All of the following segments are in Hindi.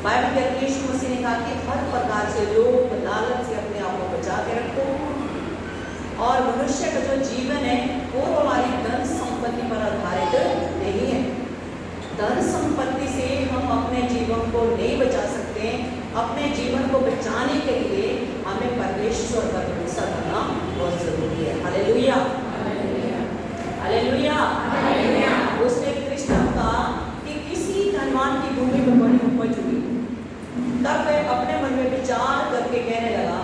बाइबल के अंदर यीशु मसीह ने कहा कि हर प्रकार से लोभ लालच से अपने आप को बचा के रखो, और मनुष्य का जो जीवन है वो हमारी धन संपत्ति पर आधारित नहीं है। धन संपत्ति से हम अपने जीवन को नहीं बचा सकते। अपने जीवन को बचाने के लिए हमें परमेश्वर पर भरोसा करना बहुत जरूरी है। Hallelujah, hallelujah, hallelujah. उसने कृष्ण कहा कि किसी धनवान की भूमि में बड़ी उपज हुई। तब वह अपने मन में विचार करके कहने लगा,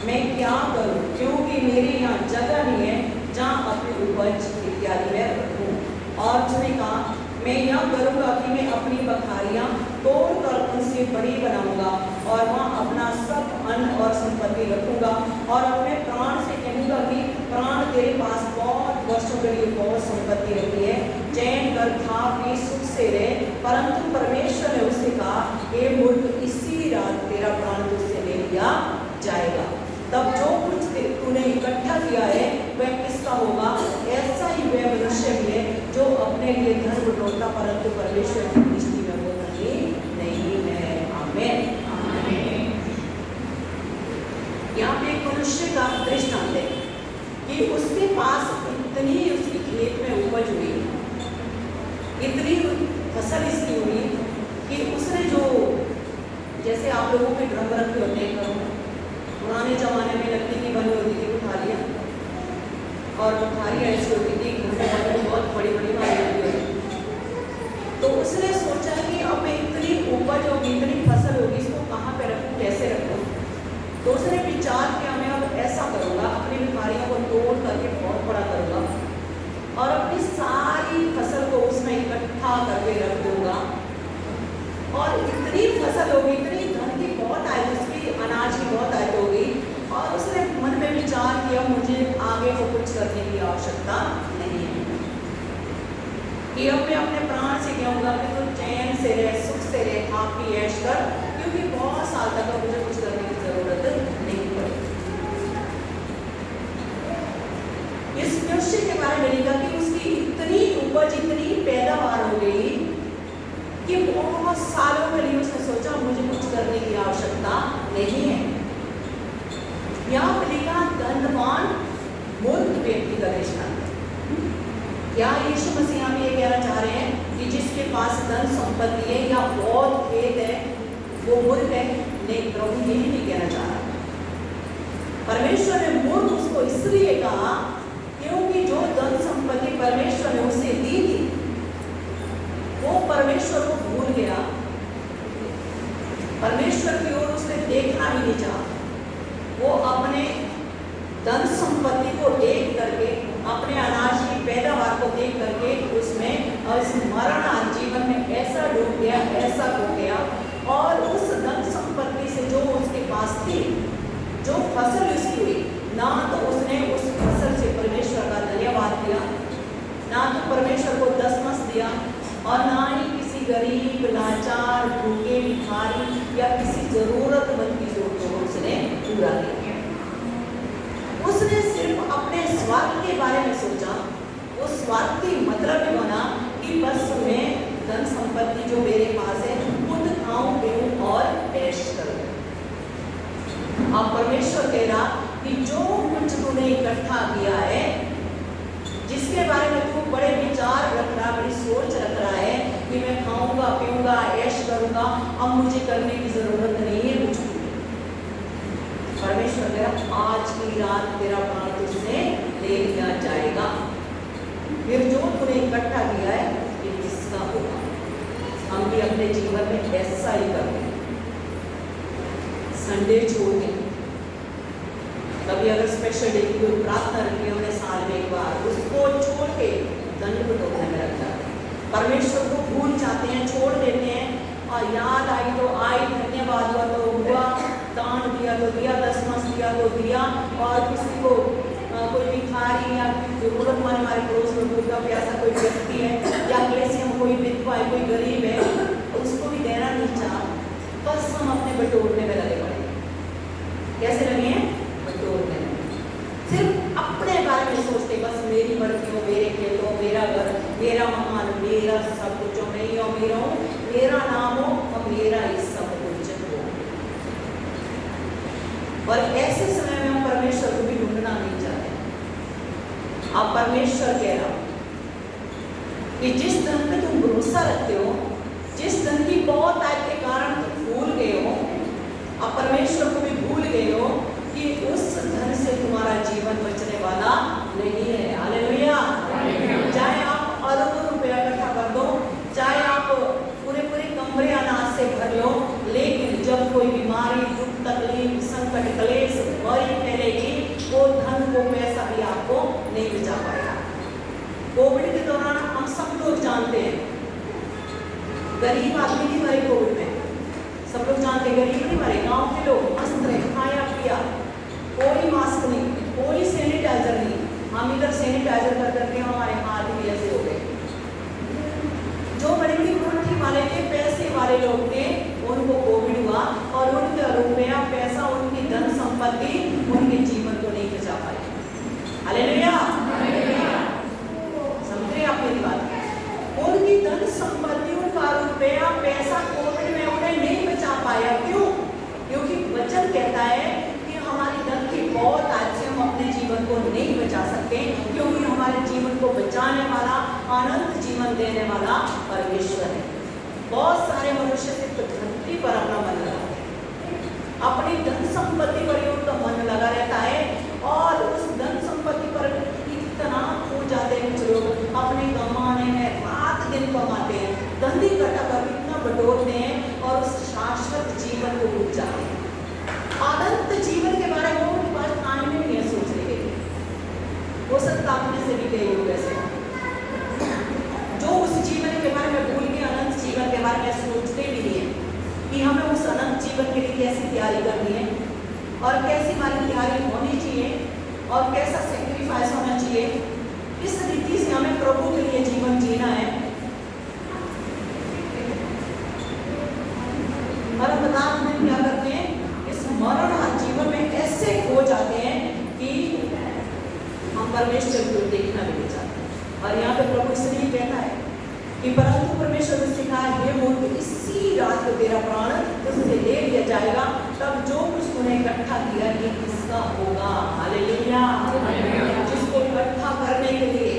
मैं क्या करूं, क्योंकि मेरी यहाँ जगह नहीं है जहाँ अपनी उपज इत्यादि में रखूं। और उसने कहा, मैं यह करूंगा कि मैं अपनी बखारियां तोड़कर उनसे बड़ी बनाऊंगा और वहाँ अपना सब अन्न और संपत्ति रखूंगा, और अपने प्राण से कहूंगा कि प्राण तेरे पास बहुत वर्षों के लिए बहुत संपत्ति रखी है, चैन कर खा पी सुख से रहे। परंतु परमेश्वर ने उससे कहा, हे मूर्ख, इसी रात तेरा प्राण तुझसे ले लिया जाएगा। तब जो कुछ तूने इकट्ठा किया है वह किसका होगा? ऐसा ही वह मनुष्य भी है जो अपने लिए धन बटोरता, परंतु परमेश्वर की दृष्टि में वो धनी नहीं है। आमीन, आमीन। यहाँ पे एक मनुष्य का दृष्टांत है कि उसके पास इतनी उसकी खेत में उपज हुई, इतनी फसल इसकी हुई कि उसने जो, जैसे आप लोगों के ड्रम रखे होते हैं, पुराने जमाने में लकड़ी की बनी होती थी उठारियाँ, और उठारियाँ ऐसी होती थी, बहुत बड़ी बड़ी वाली होती थी। तो उसने सोचा कि अब मैं इतनी उपज होगी, इतनी फसल होगी, इसको कहाँ पे रखूँ, कैसे रखूँ। तो उसने विचार किया, मैं अब ऐसा करूँगा, अपनी उठारियों को तोड़ करके बहुत बड़ा करूँगा और अपनी सारी फसल को उसमें इकट्ठा करके रख दूँगा, और इतनी फसल होगी, इतनी धन की बहुत आय, उसकी अनाज की बहुत आय होगी। और उसने मन में विचार किया, मुझे आगे को कुछ करने की आवश्यकता नहीं है, कि अब मैं अपने प्राण से कहूँगा कि तू चैन से रह, सुख से रह, खा पी ऐश कर, क्योंकि बहुत साल तक मुझे कुछ करने की जरूरत नहीं पड़ी। इस मनुष्य के बारे में लिखा कि उसकी इतनी उपज, इतनी पैदावार हो गई कि बहुत सालों के लिए उसने सोचा मुझे कुछ करने की आवश्यकता नहीं है। यहाँ पर लिखा धनवान मूर्ख व्यक्ति का दृष्टांत। क्या यीशु मसीह यहाँ ये कहना चाह रहे हैं कि जिसके पास धन संपत्ति है या बहुत खेत है वो मूर्ख है? नहीं, प्रभु यही नहीं कहना चाह रहा। परमेश्वर ने मूर्ख उसको इसलिए कहा क्योंकि जो धन संपत्ति परमेश्वर ने उसे दी थी वो परमेश्वर को भूल गया, परमेश्वर की ओर उसने देखना ही नहीं चाहा। वो अपने धन संपत्ति को देख करके, अपने अनाज की पैदावार को देख करके उसमें और इस मरण जीवन में ऐसा डूब गया, ऐसा हो गया, और उस धन संपत्ति से जो उसके पास थी, जो फसल उसकी हुई, ना तो उसने उस फसल से परमेश्वर का धन्यवाद दिया, ना तो परमेश्वर को दशमस दिया, और ना ही किसी गरीब, लाचार, भूखे, भिखारी या किसी जरूरतमंद की जरूरतों को उसने पूरा किया। उसने सिर्फ अपने स्वार्थ के बारे में सोचा। वो स्वार्थी मतलब ही बना कि बस मैं धन संपत्ति जो मेरे पास है खुद खाऊं, पीऊं और ऐश करूं। अब परमेश्वर कह रहा कि जो कुछ तूने इकट्ठा किया है, जिसके बारे में तू बड़े विचार रख रहा, बड़ी सोच रख रहा है कि मैं खाऊंगा, पीऊंगा, ऐश करूंगा, अब मुझे करने की जरूरत नहीं है कुछ भी। परमेश्वर कह रहा आज की रात तेरा प्राण तुझसे ले लिया जाएगा। फिर जो तूने इकट्ठा किया है ये किसका होगा? हम भी अपने जीवन में ऐसा ही करते हैं। संडे छोड़ के, कभी अगर स्पेशल डे की कोई प्रार्थना रखी है हमने साल में एक बार, उसको छोड़ के दंड बटोरने में रख जाते हैं। परमेश्वर को भूल जाते हैं, छोड़ देते हैं, और याद आई तो आई, धन्यवाद हुआ तो हुआ, दान दिया तो दिया, दशमस दिया तो दिया, और किसी को कोई भिखारी या जरूरतमंद हमारे पड़ोस में भूखा प्यासा कोई व्यक्ति है, या कैसे हम कोई विधवा है, कोई गरीब है, उसको भी देना नहीं चाह, बस हम अपने बटोरने में लगे पड़े। कैसे लगे हैं? बटोरने में। सिर्फ अपने बारे में सोचते, बस मेरी मर्जी हो, मेरे खेत हो, मेरा घर, मेरा मकान, मेरा सब कुछ हो, मैं ही हो, मेरा नाम हो और मेरा ही सब कुछ। और ऐसे समय में हम परमेश्वर को भी ढूंढना नहीं चाहते। आप परमेश्वर कह रहा कि जिस धन पे तुम भरोसा रखते हो, जिस धन की बहुत आय के कारण तुम भूल गए हो, आप परमेश्वर को भी भूल गए हो कि उस धन से तुम्हारा जीवन बचने वाला नहीं है। हालेलुया। चाहे आप अरबों रुपया इकट्ठा कर दो, चाहे आप पूरे पूरे कमरे अनाज से भर लो, लेकिन जब कोई बीमारी, दुख, तकलीफ, संकट, क्लेश, बीमारी फैलेगी, वो धन, वो पैसा भी आपको नहीं बचा पाएगा। कोविड के दौरान हम सब लोग जानते हैं, गरीब आदमी नहीं मरे कोविड में, सब लोग जानते हैं, गरीब नहीं मरे, गांव के लोग मस्त रहे, खाया पिया, कोई मास्क नहीं, कोई सैनिटाइजर नहीं। हम इधर सैनिटाइजर कर करके हमारे हाथ भी ऐसे हो गए। जो बड़ी बड़ी कोठी वाले थे, पैसे वाले लोग थे, उनको कोविड हुआ और उनका रुपया, पैसा, उनकी धन संपत्ति उनके जीवन को नहीं बचा पाई। हालेलुया। समझे आप मेरी बात? उनकी धन संपत्ति, उनका रुपया, पैसा कोविड में उन्हें नहीं बचा पाया। क्यों? क्योंकि वचन कहता है कि हमारी धन की बहुत आज से हम अपने जीवन को नहीं बचा सकते, क्योंकि हमारे जीवन को बचाने वाला, अनंत जीवन देने वाला परमेश्वर है। बहुत सारे मनुष्य सिर्फ धरती पर अपना मन लगाते हैं, अपनी धन संपत्ति पर ही उनका मन लगा रहता है और उस धन संपत्ति पर इतना खो जाते हैं। कुछ लोग अपने कमाने में रात दिन कमाते हैं, धन इकट्ठा कर इतना बटोरते हैं और उस शाश्वत जीवन को भूल जाते हैं। अनंत जीवन के बारे में उनके पास टाइम ही नहीं है सोचने के लिए। हो सकता अपने से भी कई लोग ऐसे जो उस जीवन के बारे में भूल के अनंत जीवन के बारे में सोचते भी नहीं है कि हमें उस अनंत जीवन के लिए कैसी तैयारी करनी है और कैसी हमारी तैयारी होनी चाहिए और कैसा सेक्रीफाइस होना चाहिए, किस रीति से हमें प्रभु के लिए जीवन जीना है। और बदाम में क्या करते हैं, इस मरण जीवन में ऐसे खो जाते हैं कि हम परमेश्वर को देखना भी नहीं चाहते। और यहाँ पे प्रभु इसलिए कहता है कि परंतु परमेश्वर ने सिखाया, हे मूर्ख, इसी रात को तेरा प्राण तुझसे ले लिया जाएगा, तब जो कुछ तूने इकट्ठा किया ये किसका होगा। हालेलुया। जिसको इकट्ठा करने के लिए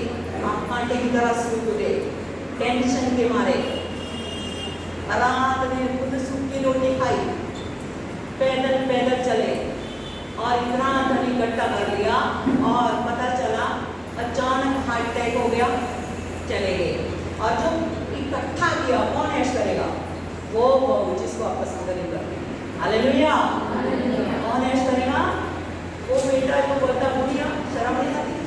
आप कांटे की तरह सूख गए, टेंशन के मारे, रात में खुद सूखी रोटी खाई, पैदल पैदल चले और इतना धन इकट्ठा कर लिया और पता चला अचानक हार्ट अटैक हो गया, चले गए। और जो इकट्ठा किया कौन ऐश करेगा? वो जिसको आप पसंद नहीं करते। हालेलुया। कौन ऐश करेगा? वो बेटा जो बोलता बुढ़िया, शर्म नहीं आती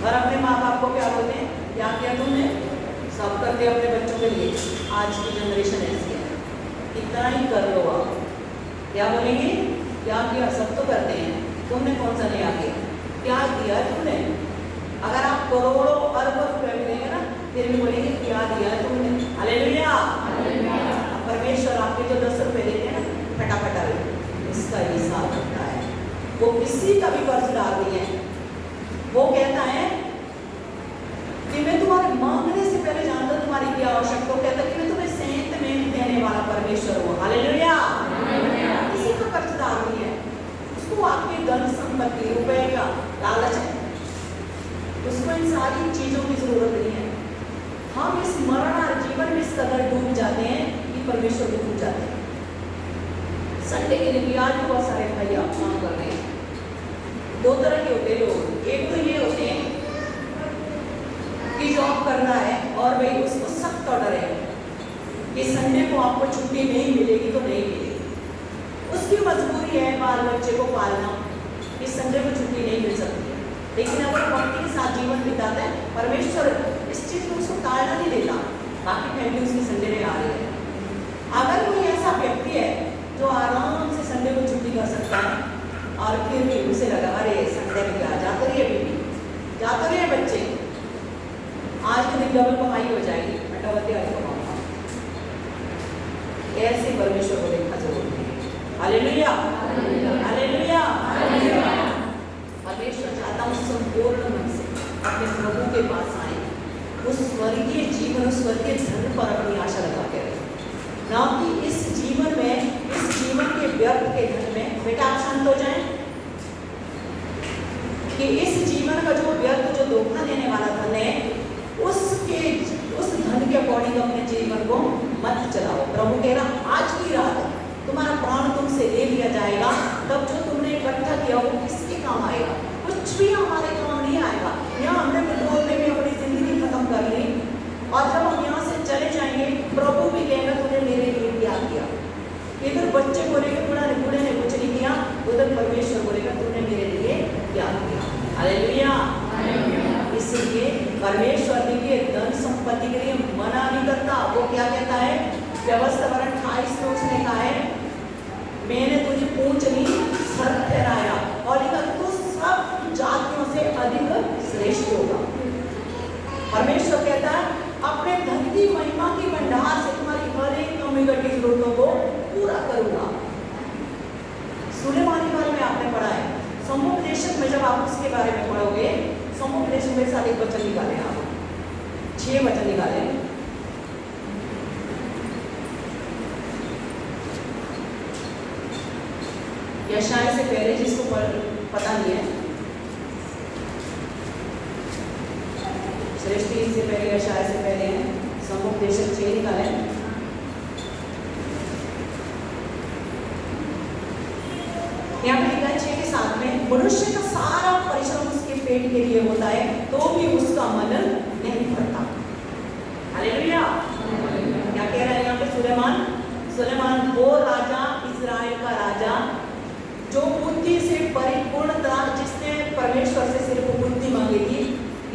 और अपने माँ बाप को क्या बोलते हैं, क्या किया तुमने? सब करते अपने बच्चों के लिए। आज की जनरेशन ऐसी है, इतना ही कर लो आप। क्या बोलेंगे? क्या किया? सब तो करते हैं, तुमने कौन सा नया किया? क्या दिया तुमने? अगर आप करोड़ों अरबों रुपए भी देंगे ना, फिर भी बोलेंगे क्या दिया तुमने। हालेलुया। परमेश्वर आपके जो 10 रुपए देते हैं ना, फटाफटा इसका हिसाब रखता है। वो किसी का भी कर्ज डाल नहीं है। वो कहता है कि मैं तुम्हारे मांगने से पहले जानता हूं तुम्हारी क्या आवश्यकता। कहता कि मैं तुम्हें सेंत में देने वाला परमेश्वर हूँ। हालेलुया। किसी का कर्ज डाल नहीं है। उसको आपकी धन संपत्ति, रुपए का लालच है, उसको इन सारी चीजों की जरूरत नहीं है। हम इस मरण जीवन में इस कदर डूब जाते हैं कि परमेश्वर को भूल जाते हैं। संडे के दिन आज भी बहुत सारे भाई आप काम कर रहे हैं। 2 तरह के होते हैं लोग। एक तो ये होते हैं कि जॉब करना है और भाई उसको सख्त ऑर्डर है कि संडे को आपको छुट्टी नहीं मिलेगी तो नहीं मिलेगी। उसकी मजबूरी है बाल बच्चे को पालना, कि संडे को छुट्टी नहीं मिल सकती है। लेकिन अगर भक्ति के साथ जीवन बिताता है, परमेश्वर इस चीज़ को उसको टालना नहीं देता। बाकी फैमिली उसकी संडे में आ रही है। अगर कोई ऐसा व्यक्ति है जो आराम से संडे को छुट्टी कर सकता है और फिर भी उसे लगा अरे संडे में क्या जाते रहिए बीबी, जाते रहिए बच्चे, आज के दिन डबल कमाई हो जाएगी, मैं डबल आज कमाऊंगा। ऐसे परमेश्वर को देखना जरूरी है। हालेलुया। हालेलुया। परमेश्वर चाहता हूँ संपूर्ण मन से अपने प्रभु के पास आए, उस स्वर्गीय जीवन, उस स्वर्गीय धन पर अपनी आशा लगा के रहे, ना कि इस जीवन में, इस जीवन के व्यर्थ के धन में बेटा आप शांत हो जाएं कि इस जीवन का जो व्यर्थ जो धोखा देने वाला धन है उस धन के अकॉर्डिंग अपने जीवन को मत चलाओ। प्रभु कह रहा आज की रात तुम्हारा प्राण तुमसे ले लिया जाएगा, तब जो तुमने इकट्ठा किया वो किसके काम आएगा? कुछ भी हमारे काम नहीं आएगा। यहाँ हमने पेट्रोल में अपनी जिंदगी खत्म कर ली और जब हम यहाँ से चले जाएंगे प्रभु भी कहेगा तूने मेरे लिए क्या किया। इधर बच्चे बोलेंगे बूढ़े ने कुछ नहीं किया, उधर परमेश्वर बोलेगा तूने मेरे लिए क्या किया। हालेलुया। इसलिए परमेश्वर देखिए धन संपत्ति के लिए मना नहीं करता। वो क्या कहता है? व्यवस्था 28 में उसने कहा है मैंने तुझे पूंछ नहीं सर ठहराया और तू सब जातियों से अधिक श्रेष्ठ होगा। परमेश्वर कहता है अपने धन की महिमा की भंडार से तुम्हारी हर एक कमी घटी जरूरतों को पूरा करूंगा। सुलेमान के बारे में आपने पढ़ा है। समुपदेशक में जब आप उसके बारे में पढ़ोगे, समुपदेशक में साथ एक वचन निकाले, आप 6 वचन निकाले। यशायाह से पहले जिसको पता नहीं है, सृष्टि से पहले यशायाह से पहले है, समुपदेशक 6 निकाले। यहाँ पे लिखा है 6 के 7 में मनुष्य का सारा परिश्रम उसके पेट के लिए होता है तो भी उसका मन नहीं भरता। हालेलुया। क्या कह रहा है यहाँ पे सुलेमान वो राजा, इजराइल का राजा जो बुद्धि से परिपूर्ण था, जिसने परमेश्वर से सिर्फ बुद्धि मांगी थी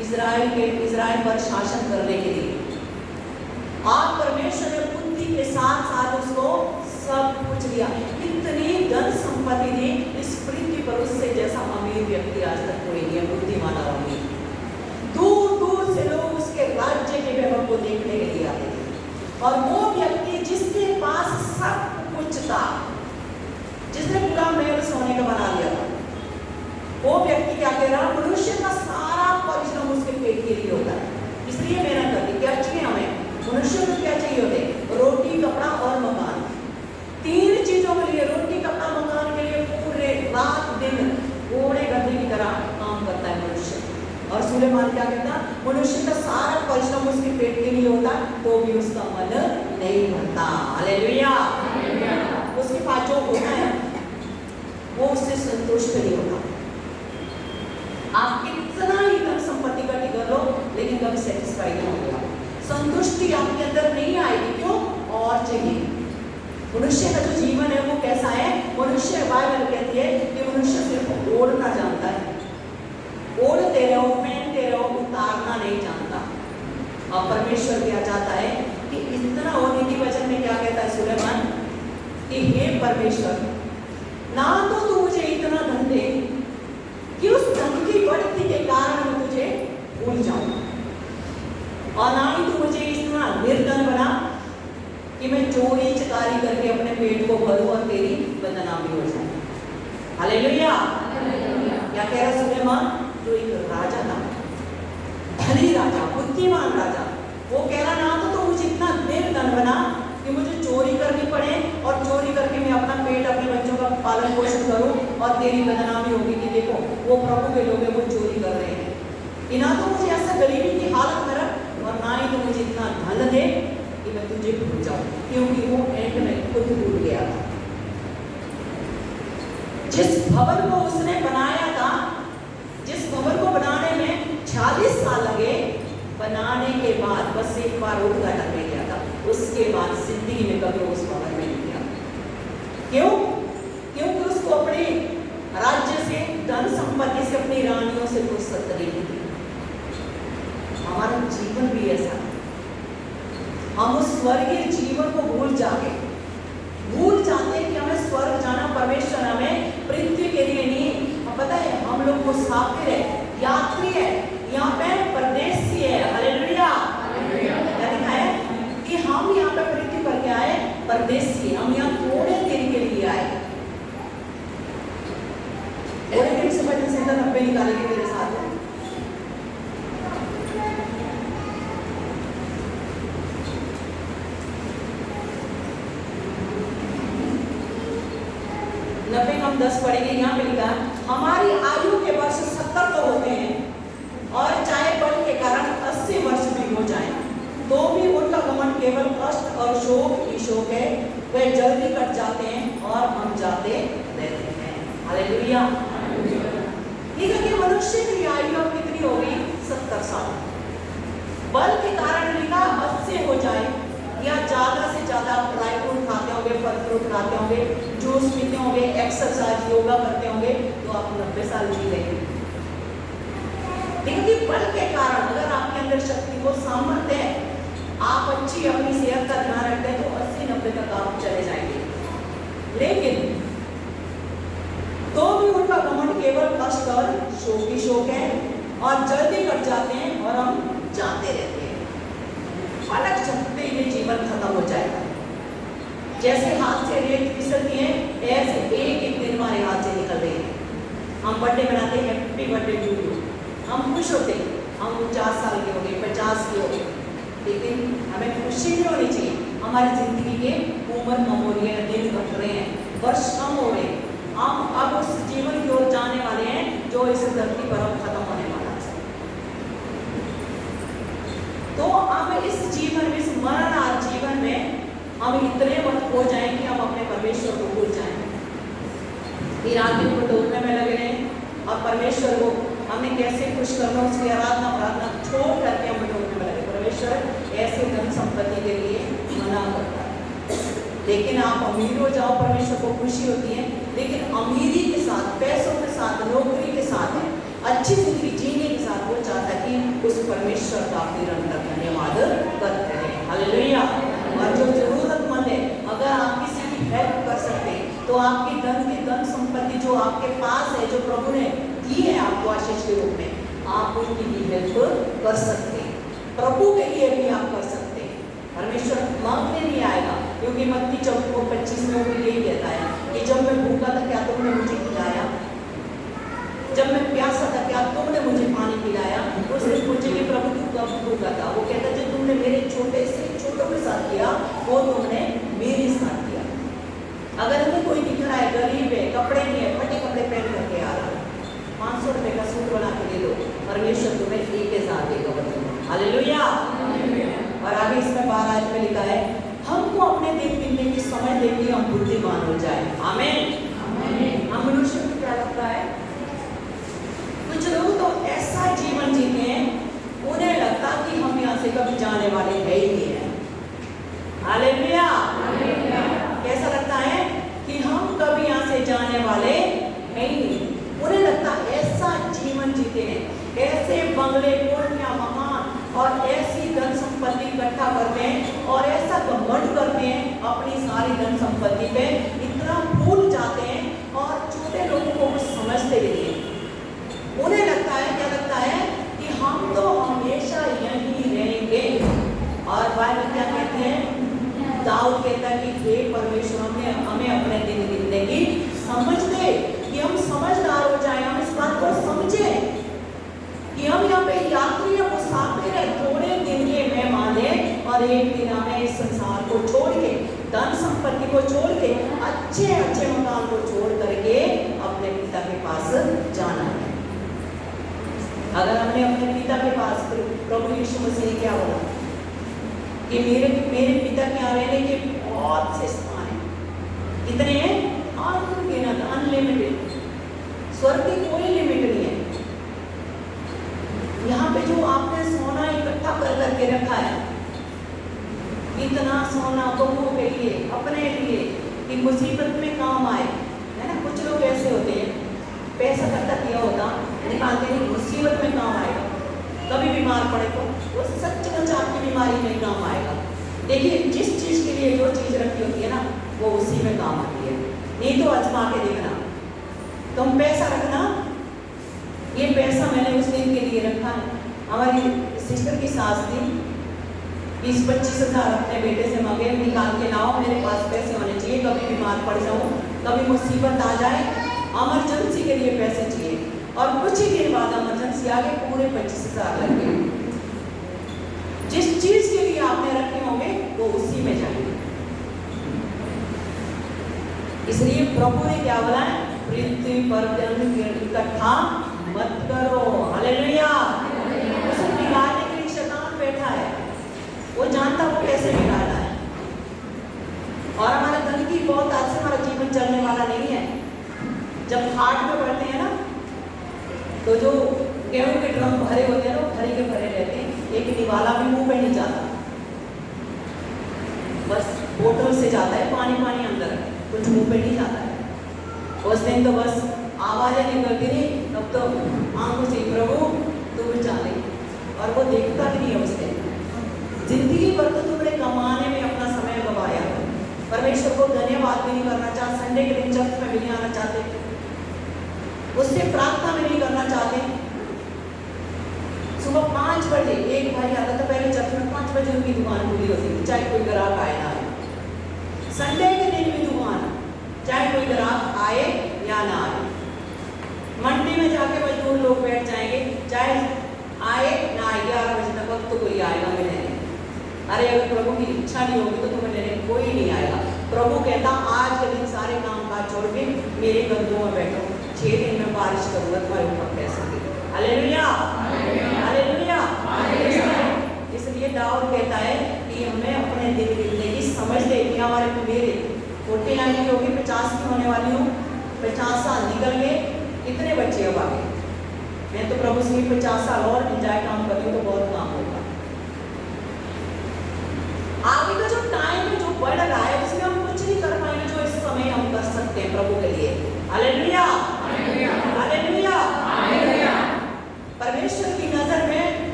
इजराइल पर शासन करने के लिए। आज परमेश्वर ने बुद्धि के साथ साथ उसको सब कुछ दिया। इतनी धन संपत्ति दी इस पृथ्वी पर उससे जैसा अमीर व्यक्ति आज तक कोई नहीं है, बुद्धिमान और अमीर। दूर दूर से लोग उसके राज्य के वैभव को देखने के लिए आते थे और वो व्यक्ति जिसके पास सब कुछ था, जिसने पूरा महल सोने का बना लिया था, वो व्यक्ति क्या कह रहा? मनुष्य का सारा परिश्रम उसके पेट के लिए होता है, इसलिए मेहनत करती। क्या चाहिए हमें? मनुष्य को क्या चाहिए होते? रोटी, कपड़ा और मकान। 3 चीजों के लिए, रोटी, कपड़ा, मकान के लिए पूरे रात दिन घोड़े गधे की तरह काम करता है मनुष्य। और सुलेमान क्या कहता? मनुष्य का सारा परिश्रम उसके पेट के लिए होता तो भी उसका मन नहीं भरता। हालेलुया। उसके पास जो होता है वो उससे संतुष्ट नहीं होता। आप कितना ही धन संपत्ति इकट्ठी कर लो लेकिन कभी सेटिस्फाई नहीं होगा, संतुष्टि आपके अंदर नहीं आएगी। क्यों? और चाहिए। मनुष्य का जो जीवन है वो कैसा है? मनुष्य, बाइबल कहती है कि मनुष्य सिर्फ ओढ़ना जानता है। ओढ़ते रहो, पहनते रहो, उतारना नहीं जानता। और परमेश्वर क्या चाहता है कि इतना होने की वजह में क्या कहता है सुलेमान कि हे परमेश्वर, ना तो तू मुझे इतना धन दे कि उस धन की बढ़ती के कारण मैं तुझे भूल जाऊं, और ना ही तू मुझे इतना निर्धन बना कि मैं चोरी चकारी करके अपने पेट को भरूं और तेरी बदनामी हो जाए। हालेलुया। क्या कह रहा सुलेमान? जो एक राजा था, धनी राजा, बुद्धिमान राजा, वो कह रहा ना तो मुझे इतना निर्धन बना कि मुझे चोरी करनी पड़े और चोरी करके मैं अपना पेट, अपने बच्चों का पालन पोषण करूं और तेरी बदनामी होगी कि देखो वो प्रभु के लोग हैं, वो चोरी कर रहे हैं। कि ना तो मुझे ऐसा गरीबी की हालत में रख और ना ही तो मुझे इतना धन दे कि मैं तुझे भूल जाऊं, क्योंकि वो एंड में खुद भूल गया था। जिस भवन को उसने बनाया था, जिस भवन को बनाने में 46 साल लगे, बनाने के बाद बस एक बार उद्घाटन में गया था, उसके बाद जिंदगी में कभी उस भवन में नहीं गया। क्यों? क्योंकि उसको अपने राज्य से, धन संपत्ति से, अपनी रानियों से फुर्सत नहीं थी। हमारा जीवन भी ऐसा है, हम उस स्वर्गीय जीवन को भूल जाते हैं कि हमें स्वर्ग जाना, परमेश्वर हमें पृथ्वी के लिए नहीं। पता है हम लोग मुसाफिर है, यात्री है, यहाँ पे परदेसी है। हालेलुया। क्या लिखा है कि हम यहाँ पे पृथ्वी पर क्या आए? परदेसी। हम यहाँ थोड़े दिन के लिए आए। थोड़े दिन से बचन से 90 निकालेंगे मेरे साथ में। 90 कम 10 पड़ेंगे। यहाँ पे लिखा है हमारी आयु के वर्ष 70 तो होते हैं और चाहे बल के कारण 80 वर्ष भी हो जाए तो भी उनका घमंड केवल कष्ट और शोक ही शोक है। वे जल्दी कट जाते हैं और हम जाते रहते हैं। हालेलुया। ठीक है कि मनुष्य की आयु अब कितनी होगी? 70 साल। बल के कारण लिखा 80 हो जाए या ज्यादा से ज्यादा ड्राई फ्रूट खाते होंगे, फल फ्रूट खाते होंगे, जूस पीते होंगे, एक्सरसाइज योगा करते होंगे तो आप 90 साल जी लेंगे। लेकिन बल के कारण अगर आपके अंदर शक्ति को सामर्थ्य है, आप अच्छी अपनी सेहत का ध्यान रखते हैं तो 80-90 तक आप चले जाएंगे। लेकिन तो भी उनका घमंड केवल कष्ट और शोक ही शोक है और जल्दी कट जाते हैं और हम जाते रहते हैं। पलक झपकते ही जीवन खत्म हो जाएगा। जैसे हाथ से रेत फिसलती है ऐसे एक एक दिन हमारे हाथ से निकल रही है। हम बर्थडे मनाते हैं, हैप्पी बर्थडे टू यू, हम खुश होते हैं, हम 50 साल के हो गए, 50 के हो गए, लेकिन हमें खुशी नहीं होनी चाहिए। हमारी जिंदगी के उम्र कम हो रही है, दिन घट रहे हैं, वर्ष कम हो रहे हैं। हम अब उस जीवन की ओर जाने वाले हैं जो इस धरती पर अब खत्म होने वाला है। तो अब इस जीवन में, इस मरणहार जीवन में हम इतने वक्त हो जाएं कि हम अपने परमेश्वर को भूल जाएं। फिर आगे को ढूंढने में लगे रहें और परमेश्वर को हमने कैसे खुश करना, उसकी आराधना प्रार्थना छोड़ करके हम ढूंढने में लगे। परमेश्वर ऐसे धन संपत्ति के लिए मना करता है। लेकिन आप अमीर हो जाओ, परमेश्वर को खुशी होती है, लेकिन अमीरी के साथ, पैसों के साथ, नौकरी के साथ है, अच्छी जिंदगी जीने के साथ वो चाहता है कि उस परमेश्वर का निरंतर धन्यवाद करते हैं। हालेलुया। और जो जरूरतमंद है, अगर आप किसी की हेल्प कर सकते हैं तो आपकी धन संपत्ति जो आपके पास है, जो प्रभु ने दी है आपको आशीष के रूप में, आप उनकी भी हेल्प कर सकते हैं। प्रभु के लिए भी आप कर सकते हैं। परमेश्वर मांगने नहीं आएगा, क्योंकि मत्ती 25 में वो यही कहता है कि जब मैं भूखा था क्या तुमने मुझे खिलाया, जब मैं प्यासा था क्या तुमने मुझे पानी पिलाया। उसने पूछे कि प्रभु तू कब भूखा था? वो कहता जो तुमने मेरे छोटों के साथ किया वो तुमने मेरे साथ किया। अगर हमें कोई दिख रहा है, गरीब है, कपड़े नहीं है, फटे कपड़े पहन करके आ रहा है, 500 रुपए का सूट बना के दे दो, परमेश्वर तुम्हें 1000 देगा। हालेलुया। और आगे इसमें 12 में लिखा है हमको अपने दिन गिनने की समझ देगी, हम बुद्धिमान हो जाए। आमीन। हम मनुष्य को क्या लगता है, कुछ लोग तो ऐसा जीवन जीते हैं उन्हें लगता कि हम यहाँ से कभी जाने वाले है ही नहीं है। हालेलुया। कैसा लगता है कि हम कभी यहाँ से जाने वाले है ही नहीं। उन्हें लगता ऐसा जीवन जीते हैं, ऐसे बंगले, कोठियां, मकान और ऐसी धन संपत्ति इकट्ठा करते हैं और ऐसा घमंड करते हैं अपनी सारी धन संपत्ति पे, इतना भूल जाते हैं और छोटे लोगों को कुछ समझते भी नहीं। उन्हें लगता है, क्या लगता है कि हम तो हमेशा यहीं रहेंगे। और बाइबल क्या कहते हैं? दाऊद कहता है कि हे परमेश्वर ने हमें अपने दिन गिनने की समझ दे, कि हम समझदार हो जाएं, हम इस बात को समझें कि हम यहाँ पे यात्री हैं, मुसाफिर हैं, थोड़े दिन के मेहमान हैं और एक दिन हमें इस संसार को छोड़ के, धन संपत्ति को छोड़ के, अच्छे अच्छे मकान को छोड़ करके अपने पिता के पास जाना है। अगर हमने अपने पिता के पास, प्रभु यीशु मसीह ने क्या बोला कि मेरे पिता के यहाँ रहने के बहुत से स्थान हैं, कितने हैं? अनगिनत, अनलिमिटेड, स्वर्ग की कोई लिमिट नहीं है। यहाँ पे जो आपने सोना इकट्ठा कर करके रखा है, इतना सोना बहू के लिए, अपने लिए, कि मुसीबत में काम आए, है ना। कुछ लोग ऐसे होते हैं, पैसा इकट्ठा किया होता, निकालते नहीं, मुसीबत में काम आएगा। कभी बीमार पड़े तो वो सचमुच आपकी बीमारी में काम आएगा। देखिए, जिस चीज़ के लिए जो चीज़ रखी होती है ना, वो उसी में काम आती है। नहीं तो आजमा के देखना, तुम पैसा रखना, ये पैसा मैंने उस दिन के लिए रखा है। हमारी सिस्टर की सास थी, 20-25 हज़ार अपने बेटे से मांगे, निकाल के लाओ, मेरे पास पैसे होने चाहिए, कभी बीमार पड़ जाऊँ, कभी मुसीबत आ जाए, इमरजेंसी के लिए पैसे चाहिए। और कुछ ही देर बाद इमरजेंसी आ गई, पूरे 25 हज़ार लग गए। जिस चीज के लिए आपने रखे होंगे वो उसी में जाएंगे। इसलिए प्रभु ने क्या बोला है, पृथ्वी पर इकट्ठा मत करो। हालेलुया। उसे बिगाड़ने के लिए शैतान बैठा है, वो जानता वो कैसे बिगाड़ना है। और हमारे धन की बहुत आज से हमारा जीवन चलने वाला नहीं है। जब हाट में बढ़ते हैं ना, तो जो गेहूं के ड्रम भरे होते हैं ना, भरे के भरे रहते हैं, एक निवाला भी मुंह पे नहीं जाता, बस बोतल से जाता है, पानी पानी अंदर, कुछ मुंह पे नहीं जाता है। उस दिन तो बस आवाज़ें निकलती नहीं, तब तो आंखों से प्रभु तू जाने, और वो देखता भी नहीं है। उस दिन जिंदगी भर तो तुमने कमाने में अपना समय गवाया, परमेश्वर को धन्यवाद भी नहीं करना चाहते, संडे के दिन चर्च में भी नहीं आना चाहते, उससे प्रार्थना में नहीं करना चाहते। सुबह 5 बजे एक भाई आता था पहले चर्च में, 5 बजे उनकी दुकान खुली होती थी, चाहे कोई ग्राहक आए ना आए। संडे के दिन भी दुकान, चाहे कोई ग्राहक आए या ना आए। मंडी में जाके मजदूर लोग बैठ जाएंगे, चाहे आए ना आए, 11 बजे तक वक्त तो कोई आएगा मिलने। अरे अगर प्रभु की इच्छा नहीं होगी तो तुम्हें लेने कोई नहीं आएगा। प्रभु कहता आज के दिन सारे काम काज छोड़ के मेरे गंदों में बैठो, 6 दिन में बारिश करूंगा तुम्हारे ऊपर कैसे। Hallelujah, hallelujah. इसलिए दाऊद कहता है कि हमें अपने दिन गिनने की समझ लेनी। हमारे मेरे 49 की होगी, 50 की होने वाली हूँ, 50 साल निकल गए, कितने बच्चे अब आगे। मैं तो प्रभु से 50 साल और एंजॉय काम कर रही हूँ तो बहुत काम होगा। आगे का जो टाइम है जो बढ़ रहा है उसमें हम कुछ नहीं कर पाएंगे जो इस समय हम कर सकते हैं प्रभु के लिए। Hallelujah, hallelujah, hallelujah. परमेश्वर की नजर में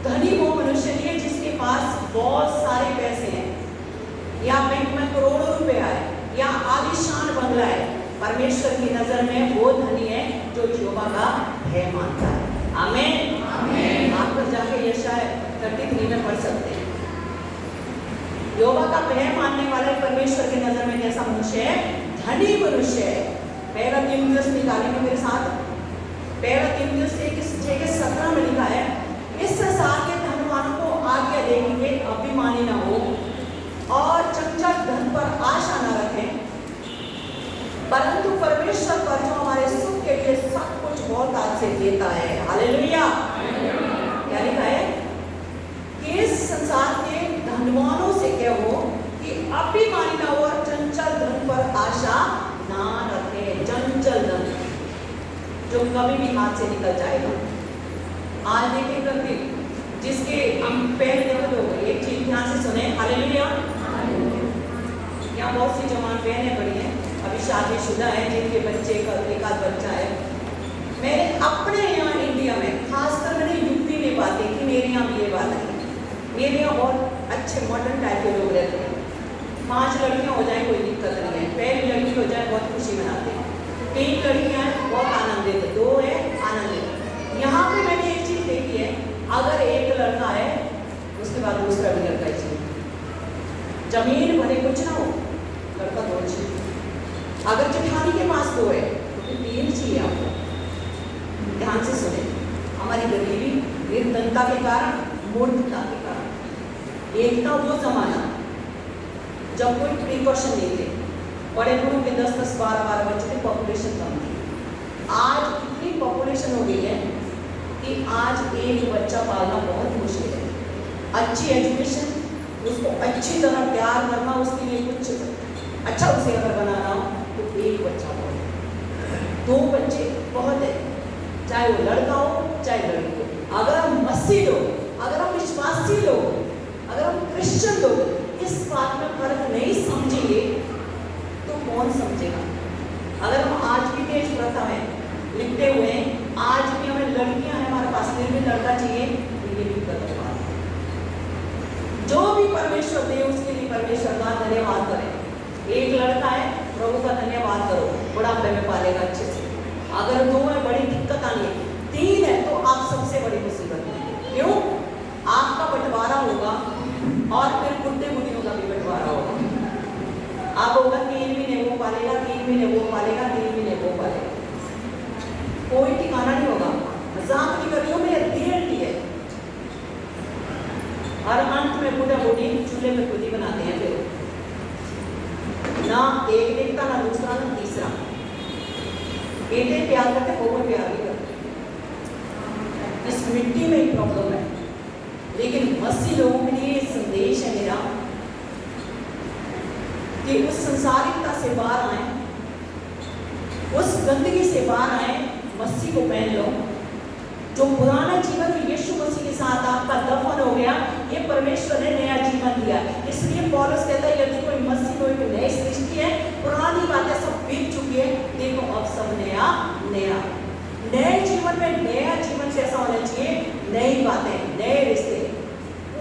धनी वो मनुष्य नहीं है जिसके पास बहुत सारे पैसे हैं, या बैंक में करोड़ों रुपए आए, या आलीशान बंगला है। परमेश्वर की नजर में वो धनी है जो यहोवा का भय मानता है। आमीन, आमीन। आप पर जाके यशाया 33 में पढ़ सकते हैं। यहोवा का भय मानने वाले परमेश्वर की नजर में कैसा मनुष्य है, धनी मनुष्य है। पहला तीमुथियुस निकालेंगे मेरे साथ, पहला तीमुथियुस 1:17 में लिखा है, इस संसार के धनवानों को आज्ञा देंगे अभिमानी ना हो और चंचल धन पर आशा न रखें, परंतु परमेश्वर पर जो हमारे सुख के लिए सब कुछ बहुत आज से देता है। हालेलुया। क्या लिखा है कि इस संसार के धनवानों से क्या हो कि अभिमानी ना हो और चंचल धन पर आशा ना रखे। चंचल धन जो कभी भी हाथ से निकल जाएगा। आज देखिए करके जिसके हम पहले देखो तो एक चीज ध्यान से सुने। हालेलुया। यहाँ बहुत सी जवान बहनें बड़ी हैं, अभी शादीशुदा है, जिनके बच्चे का एक आध बच्चा है। मैंने अपने यहाँ इंडिया में, खासकर मैंने यूपी में बात देखी, मेरे यहाँ भी ये बात है। मेरे यहाँ बहुत अच्छे मॉडर्न टाइप के लोग रहते हैं। 5 लड़कियाँ हो जाए कोई दिक्कत नहीं है, पहली लड़की हो जाए बहुत खुशी मनाते हैं, 3 लड़कियाँ हैं बहुत आनंद देते, 2 है आनंद देते। यहाँ पे मैंने एक चीज़ देखी है, अगर एक लड़का है उसके बाद दूसरा भी लड़का चाहिए, जमीन भले कुछ ना हो, लड़का 2 चाहिए। अगर जेठानी के पास 2 है तो 3 चाहिए आपको। ध्यान से सुने, हमारी गरीबी निर्धनता के कारण, मूर्खता के कारण। एकता वो जमाना जब कोई प्रिकॉशन नहीं थे, बड़े बूढ़ों के 10-10, 12-12 बच्चे थे, पॉपुलेशन कम थी। आज इतनी पॉपुलेशन हो गई है कि आज एक बच्चा पालना बहुत मुश्किल है। अच्छी एजुकेशन, उसको अच्छी तरह तैयार करना, उसके लिए कुछ अच्छा उसे अगर बनाना हो तो 1 बच्चा बहुत, 2 बच्चे बहुत है, चाहे वो लड़का हो चाहे लड़की हो। अगर हम मसीह लोग, अगर हम विश्वासी लोग, अगर हम क्रिश्चियन लोग इस बात में फर्क नहीं समझेंगे तो कौन समझेगा। अगर हम आज भी देश प्रथा में लिखते हुए आज भी हमें लड़कियां हैं हमारे पास, फिर भी लड़का चाहिए, तो ये भी गलत बात है। जो भी परमेश्वर दे उसके लिए परमेश्वर का धन्यवाद करें। एक लड़का है, प्रभु का धन्यवाद करो, बुढ़ापे में पालेगा अच्छे से। अगर 2 है बड़ी दिक्कत आनी है, 3 है तो आप सबसे बड़ी मुसीबत है। क्यों? आपका बंटवारा होगा और फिर बुढ़े बुढ़ियों का भी बंटवारा होगा। आप होगा 3 महीने वो पालेगा, 3 महीने वो पालेगा, 3 महीने वो पालेगा, कोई ठिकाना नहीं होगा। मजाक नहीं कर रही हूँ मैं, रियलिटी है। और अंत में बुढ़ा बुढ़ी चूल्हे में खुद ही बनाते हैं। फिर ना एक देखता, ना दूसरा, ना तीसरा। बेटे प्यार करते, बहू प्यार नहीं करते। इस मिट्टी में ही प्रॉब्लम है। लेकिन मसीह लोगों के लिए संदेश है मेरा कि उस संसारिकता से बाहर आए, उस गंदगी से बाहर आए, मसीह को पहन लो। जो पुराना जीवन जो यीशु मसीह के साथ आपका दफन हो गया, ये परमेश्वर ने नया जीवन दिया। इसलिए पौलुस कहता है यदि कोई मसीह को एक नई सृष्टि है, पुरानी बातें सब बीत चुकी है, देखो अब सब नया नया। नए जीवन में नया जीवन कैसा होना चाहिए? नई बातें, नए रिश्ते,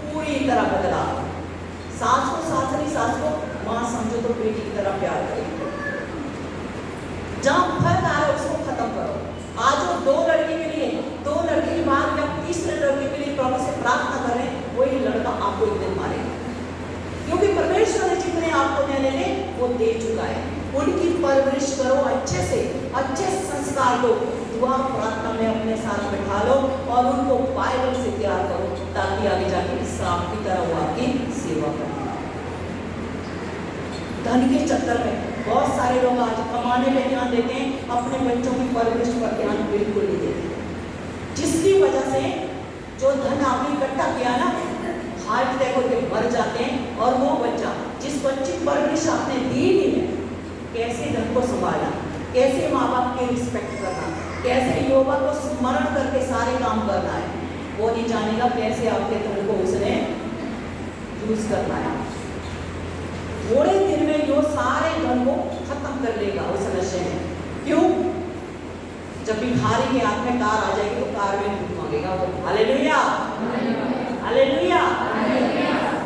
पूरी तरह बदला। सास को सास नहीं, सास को मां समझो तो बेटी की तरह प्यार करें। जहां फर्क आ रहा है उसको खत्म करो। आज वो दो लड़के के लिए, दो लड़के के बाद या तीसरे लड़के के लिए प्रभु से प्रार्थना कर रहे हैं, वही लड़का आपको एक दिन मारेगा। क्योंकि परमेश्वर ने जितने आपको देने ने वो दे चुका है। उनकी परवरिश करो अच्छे से, अच्छे संस्कार दो, दुआ प्रार्थना में अपने साथ बैठा लो और उनको बाइबल से तैयार करो, ताकि आगे जाके सांप की तरह वो आपकी सेवा करें। धन के चक्कर में बहुत सारे लोग आज कमाने में ध्यान देते हैं, अपने बच्चों की परवरिश पर ध्यान बिल्कुल नहीं देते। जिसकी वजह से जो धन आपने इकट्ठा किया ना, हार्ट अटैक होकर मर जाते हैं। और वो बच्चा जिस बच्चे की परवरिश आपने दी नहीं है, कैसे धन को संभाला, कैसे माँ बाप की रिस्पेक्ट करना, कैसे योगा को स्मरण करके सारे काम करना है, वो नहीं जानेगा कैसे आपके धन को उसने यूज करना है। थोड़े दिन में जो सारे धन को खत्म कर लेगा उस नशे में। क्यों? जब भिखारी के हाथ में कार आ जाएगी तो कार में दूध मांगेगा। तो हालेलुया, हालेलुया।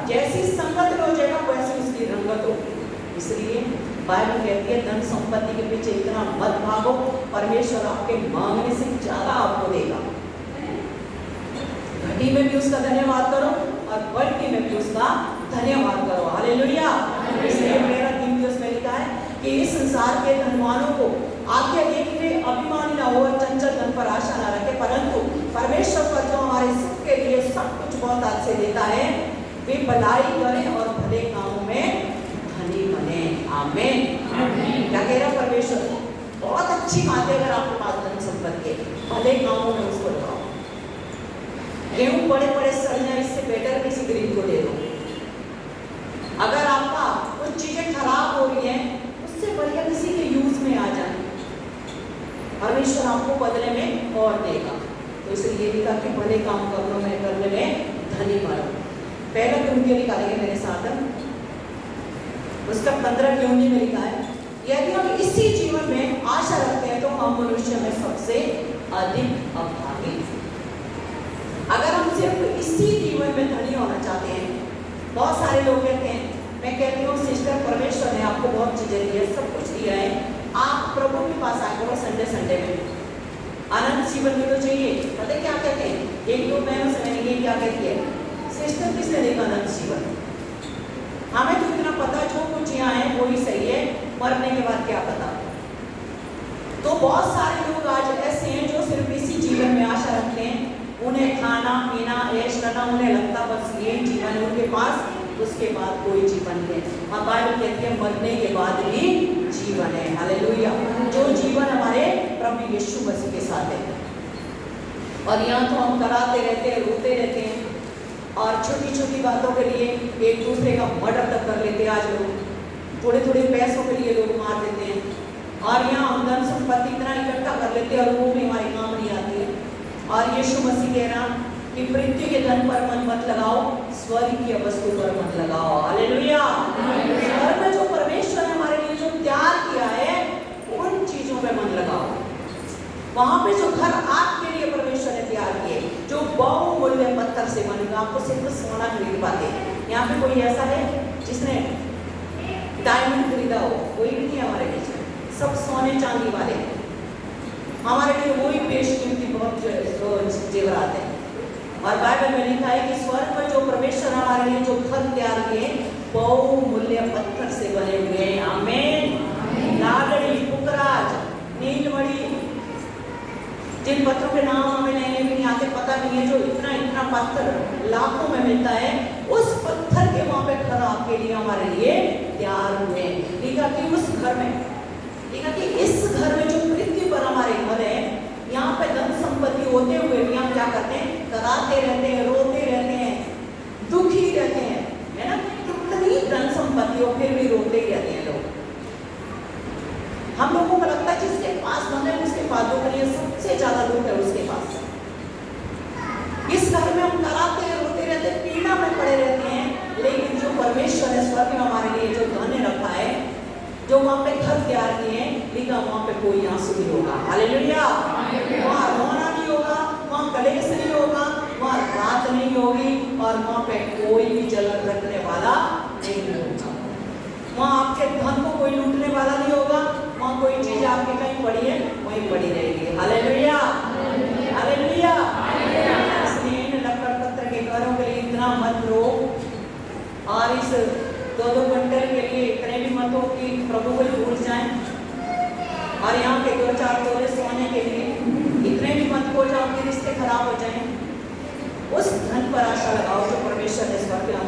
जैसी संगत में हो जाएगा वैसी उसकी रंगत होगी। इसलिए बाइबल कहती है धन संपत्ति के पीछे इतना मत भागो, परमेश्वर आपके मांगने से ज्यादा आपको देगा। घटी में भी उसका धन्यवाद करो और बढ़ती में भी उसका धन्यवाद करो। हालेलुया। इसलिए मेरा तीमुथियुस में लिखा है कि इस संसार के धनवानों को आज्ञा दे कि वे अभिमानी न हो और चंचल धन पर आशा न रखे, परंतु परमेश्वर पर जो हमारे सुख के लिए सब कुछ बहुत आज से देता है, वे भलाई करें और भले कामों में धनी बने। आमीन। क्या कह रहा परमेश्वर? बहुत अच्छी बात है अगर आपके पास धन संपत्ति है, भले कामों में उसको लगाओ। गेहूं बड़े बड़े सड़ जाए, इससे बेटर किसी गरीब को दे दो। अगर आपका कुछ चीजें खराब हो रही हैं, उससे बढ़िया किसी के यूज में आ जाए, परमेश्वर आपको बदले में और देगा। तो इसलिए लिखा कि भले काम करने में धनी बनो। पहला कुरिन्थियों निकालेंगे मेरे साथ, उसका 15 में लिखा है यदि हम इसी जीवन में आशा रखते हैं तो हम मनुष्य में सबसे अधिक अभागी। अगर हम सिर्फ इसी जीवन में धनी होना चाहते हैं, बहुत सारे लोग कहते हैं, मैं कहती हूँ सिस्टर परमेश्वर ने आपको बहुत चीजें दी है, सब कुछ दिया है, आप प्रभु के पास आए करो संडे में, अनंत जीवन में तो चाहिए। पता है क्या कहते हैं? एक दो बहनों से मैंने ये क्या कहती है, सिस्टर किसने देखा अनंत जीवन? हमें तो इतना पता जो कुछ यहाँ है वही सही है, मरने के बाद क्या पता। तो बहुत सारे लोग आज ऐसे हैं जो सिर्फ इसी जीवन में आशा रखते हैं, उन्हें खाना पीना ऐश करना, उन्हें लगता बस ये जीवन है उनके पास, उसके बाद कोई जीवन नहीं है। हाँ, बाइबल कहती है मरने के बाद भी जीवन है। हालेलुया। जो जीवन हमारे प्रभु यीशु मसीह के साथ है। और यहाँ तो हम कराते रहते हैं, रोते रहते हैं और छोटी छोटी बातों के लिए एक दूसरे का मर्डर तक कर लेते हैं। आज लोग थोड़े थोड़े पैसों के लिए लोग मार देते हैं और यहाँ हम धन संपत्ति इतना इकट्ठा कर लेते हैं और वो भी हमारे काम नहीं आती है। और यीशु मसीह कह रहा कि पृथ्वी के धन पर मन मत लगाओ, स्वर्ग की वस्तु पर मन लगाओ। हालेलुया। स्वर्ग में जो परमेश्वर ने हमारे लिए जो तैयार किया है उन चीजों पे मन लगाओ। वहां पे जो घर आपके लिए परमेश्वर ने तैयार किए, जो बहुमूल्य पत्थर से बने, आपको सिर्फ सोना खरीद पाते। यहाँ पे कोई ऐसा है जिसने डायमंड खरीदा हो? कोई भी नहीं हमारे बीच में, सब सोने चांदी वाले। हमारे लिए वही बेशकीमती बहुत जेवरात है। और बाइबल में लिखा है कि स्वर्ग में जो परमेश्वर हमारे लिए जो घर तैयार किए बहुमूल्य पत्थर से बने हुए हैं। आमीन। लालड़ी, पुखराज, नीलमणि, जिन पत्थरों के नाम हमें लेने भी नहीं आते, पता नहीं है, जो इतना इतना पत्थर लाखों में मिलता है, उस पत्थर के वहां पे घर आपके लिए हमारे लिए तैयार हुए। लिखा कि उस घर में, लिखा कि इस घर में जो पृथ्वी पर हमारे घर है, यहाँ पे धन संपत्ति होते हुए भी हम क्या करते हैं, कराते रहते हैं, रोते रहते हैं, दुखी रहते हैं, है ना। कितनी धन संपत्ति हो फिर भी रोते ही रहते हैं लोग। हम लोगों को लगता है जिसके पास धन है उसके पास दुख नहीं है, सबसे ज्यादा दुख है उसके पास। इस घर में हम कराते हैं, रोते रहते हैं, पीड़ा में पड़े रहते हैं, लेकिन जो परमेश्वर ने स्वर्ग में हमारे लिए जो धन रखा है, जो वहाँ पे घर तैयार किए हैं, लिखा वहाँ पे कोई आंसू नहीं होगा। हालेलुया। वहाँ रोना नहीं होगा, वहाँ कलेश नहीं होगा, वहाँ रात नहीं होगी, और वहाँ पे कोई भी जलन रखने वाला नहीं होगा। वहाँ आपके धन को कोई लूटने वाला नहीं होगा, वहाँ कोई चीज आपके कहीं पड़ी है वहीं पड़ी रहेगी। Hallelujah, hallelujah. इसलिए इन लकड़ पत्थर के घरों के लिए इतना मत रो, और इस 2-2 क्विंटल के लिए इतने भी मत हो कि प्रभु को भूल जाएं, और यहाँ के 2-4 तोले सोने के लिए इतने भी मत हो जाओ कि रिश्ते खराब हो जाएं। उस धन पर आशा लगाओ जो परमेश्वर ने स्वर्ग में